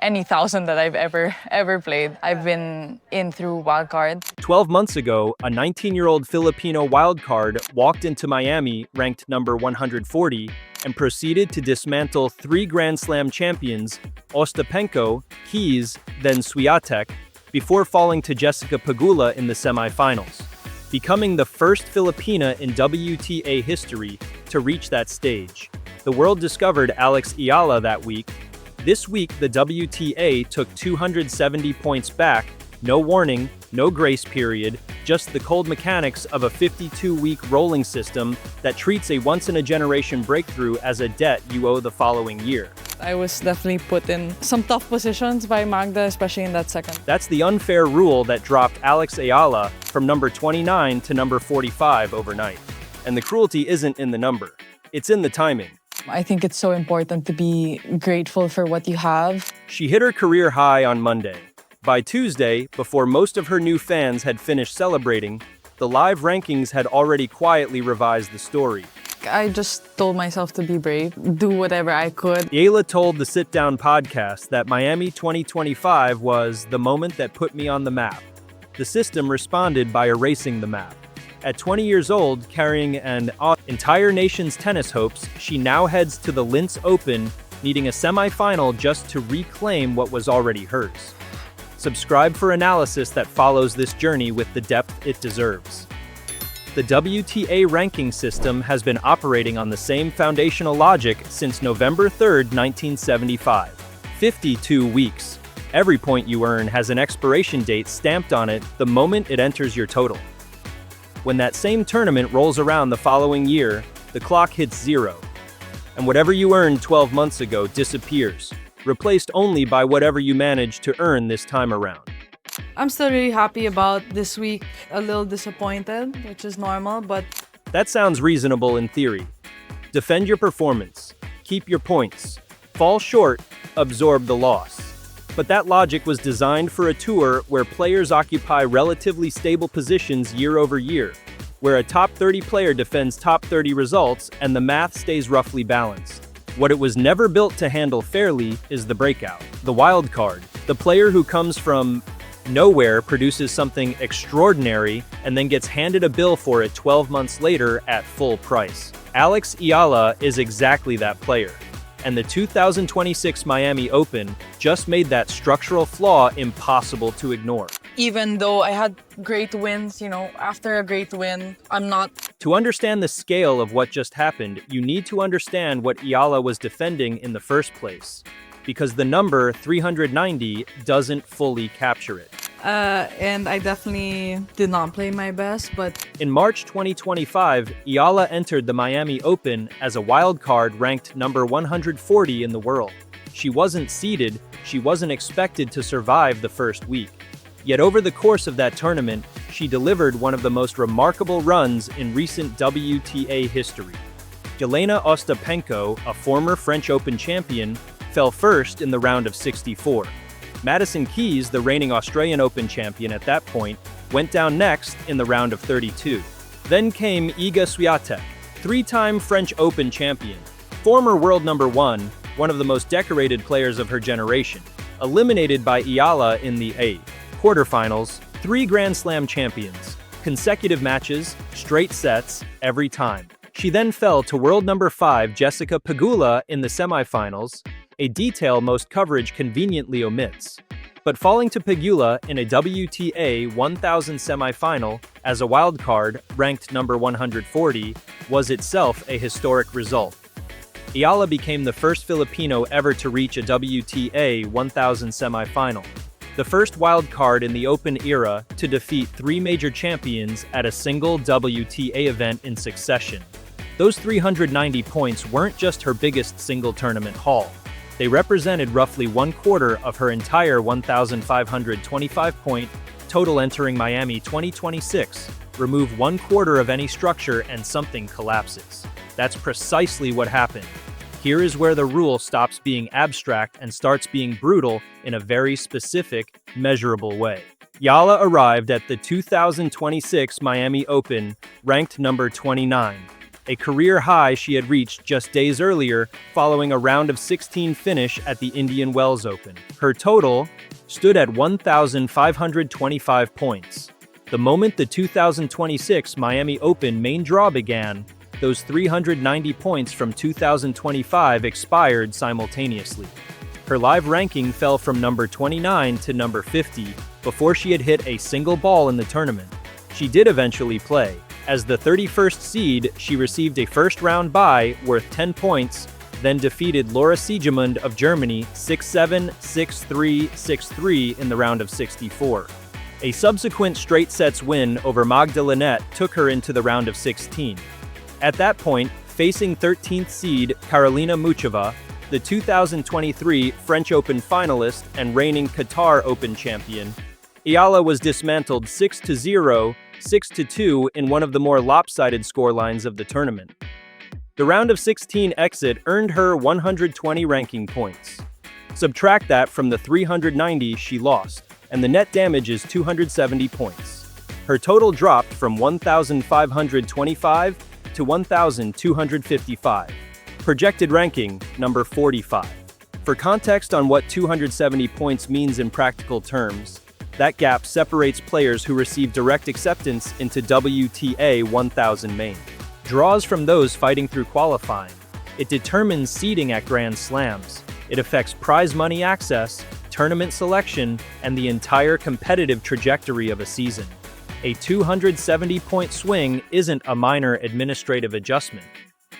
any thousand that I've ever played. I've been in through wildcard. 12 months ago, a 19-year-old Filipino wildcard walked into Miami ranked number 140 and proceeded to dismantle three Grand Slam champions, Ostapenko, Keys, then Swiatek, before falling to Jessica Pegula in the semifinals, becoming the first Filipina in WTA history to reach that stage. The world discovered Alex Eala that week. This week, the WTA took 270 points back, no warning, no grace period, just the cold mechanics of a 52-week rolling system that treats a once-in-a-generation breakthrough as a debt you owe the following year. I was definitely put in some tough positions by Magda, especially in that second. That's the unfair rule that dropped Alex Eala from number 29 to number 45 overnight. And the cruelty isn't in the number, it's in the timing. I think it's so important to be grateful for what you have. She hit her career high on Monday. By Tuesday, before most of her new fans had finished celebrating, the live rankings had already quietly revised the story. I just told myself to be brave, do whatever I could. Eala told the Sit Down podcast that Miami 2025 was the moment that put me on the map. The system responded by erasing the map. At 20 years old, carrying an entire nation's tennis hopes, she now heads to the Linz Open, needing a semifinal just to reclaim what was already hers. Subscribe for analysis that follows this journey with the depth it deserves. The WTA ranking system has been operating on the same foundational logic since November 3, 1975. 52 weeks. Every point you earn has an expiration date stamped on it the moment it enters your total. When that same tournament rolls around the following year, the clock hits zero, and whatever you earned 12 months ago disappears, replaced only by whatever you managed to earn this time around. I'm still really happy about this week, a little disappointed, which is normal, but That sounds reasonable in theory. Defend your performance, keep your points, fall short, absorb the loss. But that logic was designed for a tour where players occupy relatively stable positions year over year, where a top 30 player defends top 30 results and the math stays roughly balanced. What it was never built to handle fairly is the breakout, the wild card, the player who comes from nowhere, produces something extraordinary, and then gets handed a bill for it 12 months later at full price. Alex Eala is exactly that player. And the 2026 Miami Open just made that structural flaw impossible to ignore. even though I had great wins, after a great win, I'm not. To understand the scale of what just happened, you need to understand what Eala was defending in the first place, because the number 390 doesn't fully capture it. And I definitely did not play my best, but In March 2025, Eala entered the Miami Open as a wild card ranked number 140 in the world. She wasn't seeded, she wasn't expected to survive the first week. Yet over the course of that tournament, she delivered one of the most remarkable runs in recent WTA history. Jelena Ostapenko, a former French Open champion, fell first in the round of 64. Madison Keys, the reigning Australian Open champion at that point, went down next in the round of 32. Then came Iga Swiatek, three-time French Open champion, former world number one of the most decorated players of her generation, eliminated by Eala in the quarterfinals, 3 Grand Slam champions, consecutive matches, straight sets, every time. She then fell to world number 5 Jessica Pegula in the semifinals, a detail most coverage conveniently omits. But falling to Pegula in a WTA 1000 semifinal as a wildcard ranked number 140 was itself a historic result. Eala became the first Filipino ever to reach a WTA 1000 semifinal, the first wildcard in the Open era to defeat 3 major champions at a single WTA event in succession. Those 390 points weren't just her biggest single tournament haul. They represented roughly 1/4 of her entire 1,525-point total entering Miami 2026. Remove 1/4 of any structure and something collapses. That's precisely what happened. Here is where the rule stops being abstract and starts being brutal in a very specific, measurable way. Eala arrived at the 2026 Miami Open ranked number 29, a career high she had reached just days earlier following a round of 16 finish at the Indian Wells Open. Her total stood at 1,525 points. The moment the 2026 Miami Open main draw began, those 390 points from 2025 expired simultaneously. Her live ranking fell from number 29 to number 50 before she had hit a single ball in the tournament. She did eventually play. As the 31st seed, she received a first-round bye worth 10 points, then defeated Laura Siegemund of Germany 6-7, 6-3, 6-3 in the round of 64. A subsequent straight sets win over Magda Linette took her into the round of 16. At that point, facing 13th seed Karolina Muchova, the 2023 French Open finalist and reigning Qatar Open champion, Eala was dismantled 6-0, 6-2 in one of the more lopsided scorelines of the tournament. The round of 16 exit earned her 120 ranking points. Subtract that from the 390 she lost, and the net damage is 270 points. Her total dropped from 1,525 to 1,255. Projected ranking, number 45. For context on what 270 points means in practical terms, that gap separates players who receive direct acceptance into WTA 1000 main. Draws from those fighting through qualifying. It determines seeding at Grand Slams. It affects prize money access, tournament selection, and the entire competitive trajectory of a season. A 270-point swing isn't a minor administrative adjustment.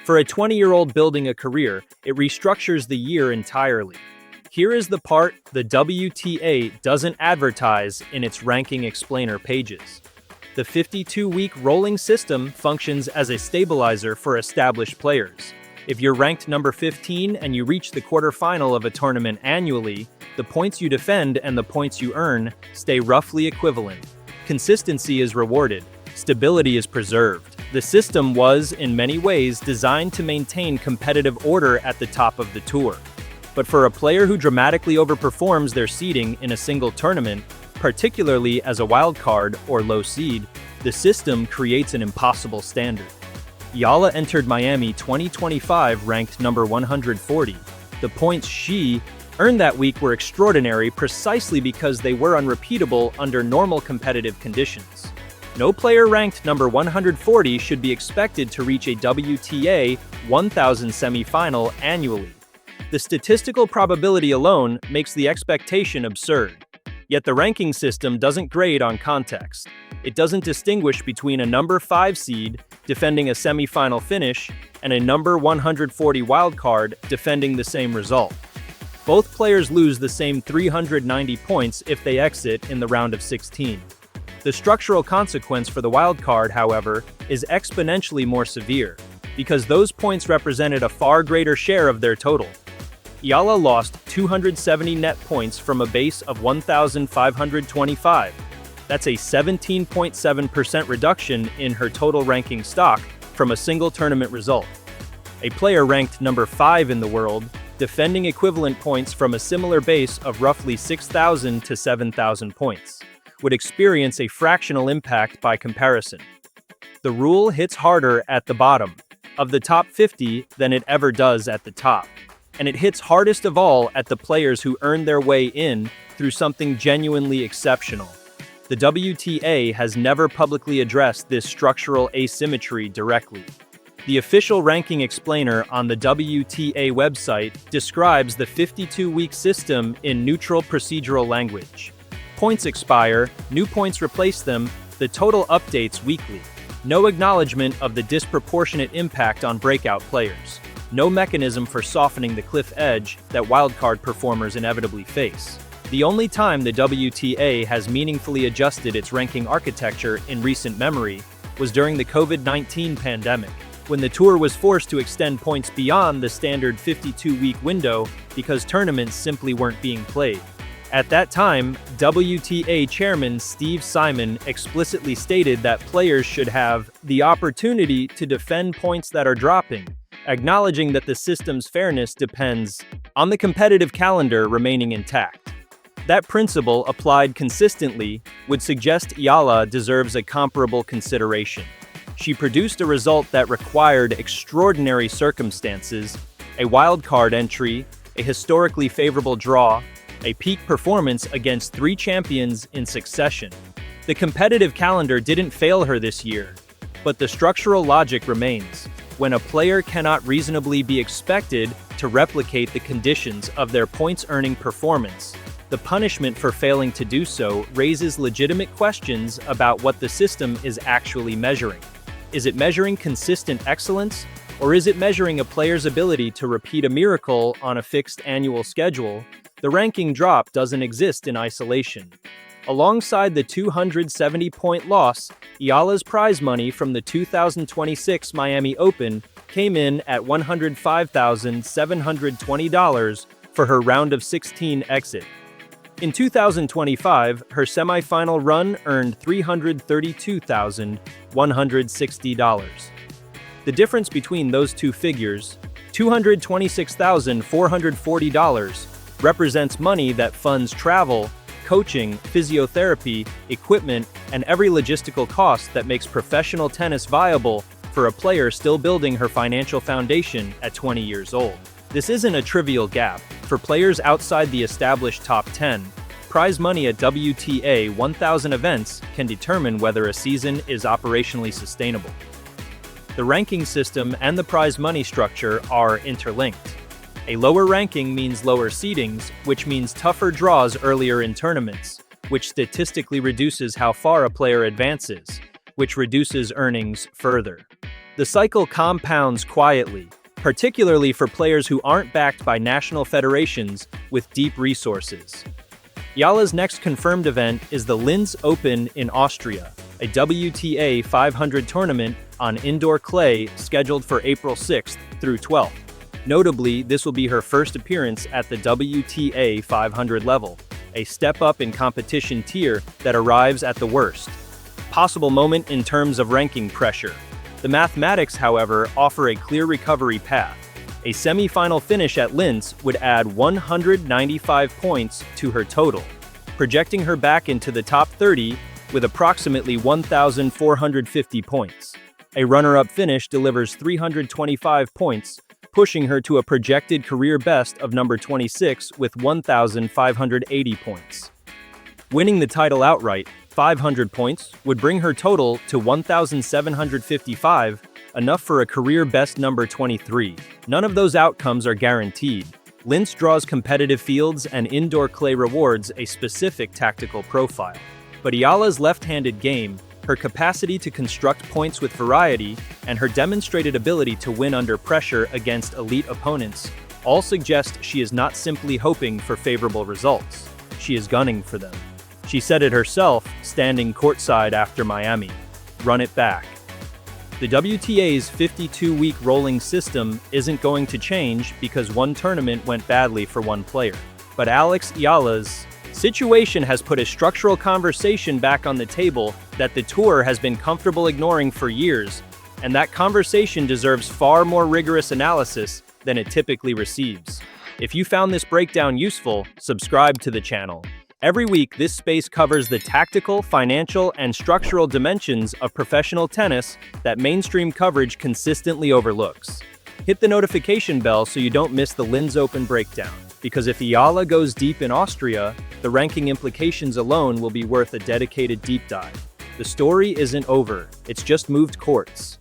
For a 20-year-old building a career, it restructures the year entirely. Here is the part the WTA doesn't advertise in its ranking explainer pages. The 52-week rolling system functions as a stabilizer for established players. If you're ranked number 15 and you reach the quarterfinal of a tournament annually, the points you defend and the points you earn stay roughly equivalent. Consistency is rewarded. Stability is preserved. The system was, in many ways, designed to maintain competitive order at the top of the tour. But for a player who dramatically overperforms their seeding in a single tournament, particularly as a wild card or low seed, the system creates an impossible standard. Eala entered Miami 2025 ranked number 140. The points she earned that week were extraordinary precisely because they were unrepeatable under normal competitive conditions. No player ranked number 140 should be expected to reach a WTA 1000 semifinal annually. The statistical probability alone makes the expectation absurd. Yet the ranking system doesn't grade on context. It doesn't distinguish between a number 5 seed defending a semifinal finish and a number 140 wildcard defending the same result. Both players lose the same 390 points if they exit in the round of 16. The structural consequence for the wildcard, however, is exponentially more severe, because those points represented a far greater share of their total. Eala lost 270 net points from a base of 1,525. That's a 17.7% reduction in her total ranking stock from a single tournament result. A player ranked number 5 in the world, defending equivalent points from a similar base of roughly 6,000 to 7,000 points, would experience a fractional impact by comparison. The rule hits harder at the bottom of the top 50 than it ever does at the top. And it hits hardest of all at the players who earn their way in through something genuinely exceptional. The WTA has never publicly addressed this structural asymmetry directly. The official ranking explainer on the WTA website describes the 52-week system in neutral procedural language. Points expire, new points replace them, the total updates weekly. No acknowledgement of the disproportionate impact on breakout players. No mechanism for softening the cliff edge that wildcard performers inevitably face. The only time the WTA has meaningfully adjusted its ranking architecture in recent memory was during the COVID-19 pandemic, when the tour was forced to extend points beyond the standard 52-week window because tournaments simply weren't being played. At that time, WTA chairman Steve Simon explicitly stated that players should have the opportunity to defend points that are dropping, acknowledging that the system's fairness depends on the competitive calendar remaining intact. That principle, applied consistently, would suggest Eala deserves a comparable consideration. She produced a result that required extraordinary circumstances, a wildcard entry, a historically favorable draw, a peak performance against 3 champions in succession. The competitive calendar didn't fail her this year, but the structural logic remains. When a player cannot reasonably be expected to replicate the conditions of their points-earning performance, the punishment for failing to do so raises legitimate questions about what the system is actually measuring. Is it measuring consistent excellence, or is it measuring a player's ability to repeat a miracle on a fixed annual schedule? The ranking drop doesn't exist in isolation. Alongside the 270-point loss, Eala's prize money from the 2026 Miami Open came in at $105,720 for her round of 16 exit. In 2025, her semifinal run earned $332,160. The difference between those two figures, $226,440, represents money that funds travel, coaching, physiotherapy, equipment, and every logistical cost that makes professional tennis viable for a player still building her financial foundation at 20 years old. This isn't a trivial gap. For players outside the established top 10, prize money at WTA 1000 events can determine whether a season is operationally sustainable. The ranking system and the prize money structure are interlinked. A lower ranking means lower seedings, which means tougher draws earlier in tournaments, which statistically reduces how far a player advances, which reduces earnings further. The cycle compounds quietly, particularly for players who aren't backed by national federations with deep resources. Eala's next confirmed event is the Linz Open in Austria, a WTA 500 tournament on indoor clay scheduled for April 6th through 12th. Notably, this will be her first appearance at the WTA 500 level, a step up in competition tier that arrives at the worst possible moment in terms of ranking pressure. The mathematics, however, offer a clear recovery path. A semi-final finish at Linz would add 195 points to her total, projecting her back into the top 30 with approximately 1,450 points. A runner-up finish delivers 325 points, pushing her to a projected career best of number 26 with 1,580 points. Winning the title outright, 500 points, would bring her total to 1,755, enough for a career best number 23. None of those outcomes are guaranteed. Linz draws competitive fields and indoor clay rewards a specific tactical profile. But Eala's left-handed game, her capacity to construct points with variety, and her demonstrated ability to win under pressure against elite opponents all suggest she is not simply hoping for favorable results. She is gunning for them. She said it herself, standing courtside after Miami. Run it back. The WTA's 52-week rolling system isn't going to change because one tournament went badly for one player. But Alex Eala's situation has put a structural conversation back on the table that the tour has been comfortable ignoring for years, and that conversation deserves far more rigorous analysis than it typically receives. If you found this breakdown useful, subscribe to the channel. Every week, this space covers the tactical, financial, and structural dimensions of professional tennis that mainstream coverage consistently overlooks. Hit the notification bell so you don't miss the Linz Open breakdown, because if Eala goes deep in Austria, the ranking implications alone will be worth a dedicated deep dive. The story isn't over, it's just moved courts.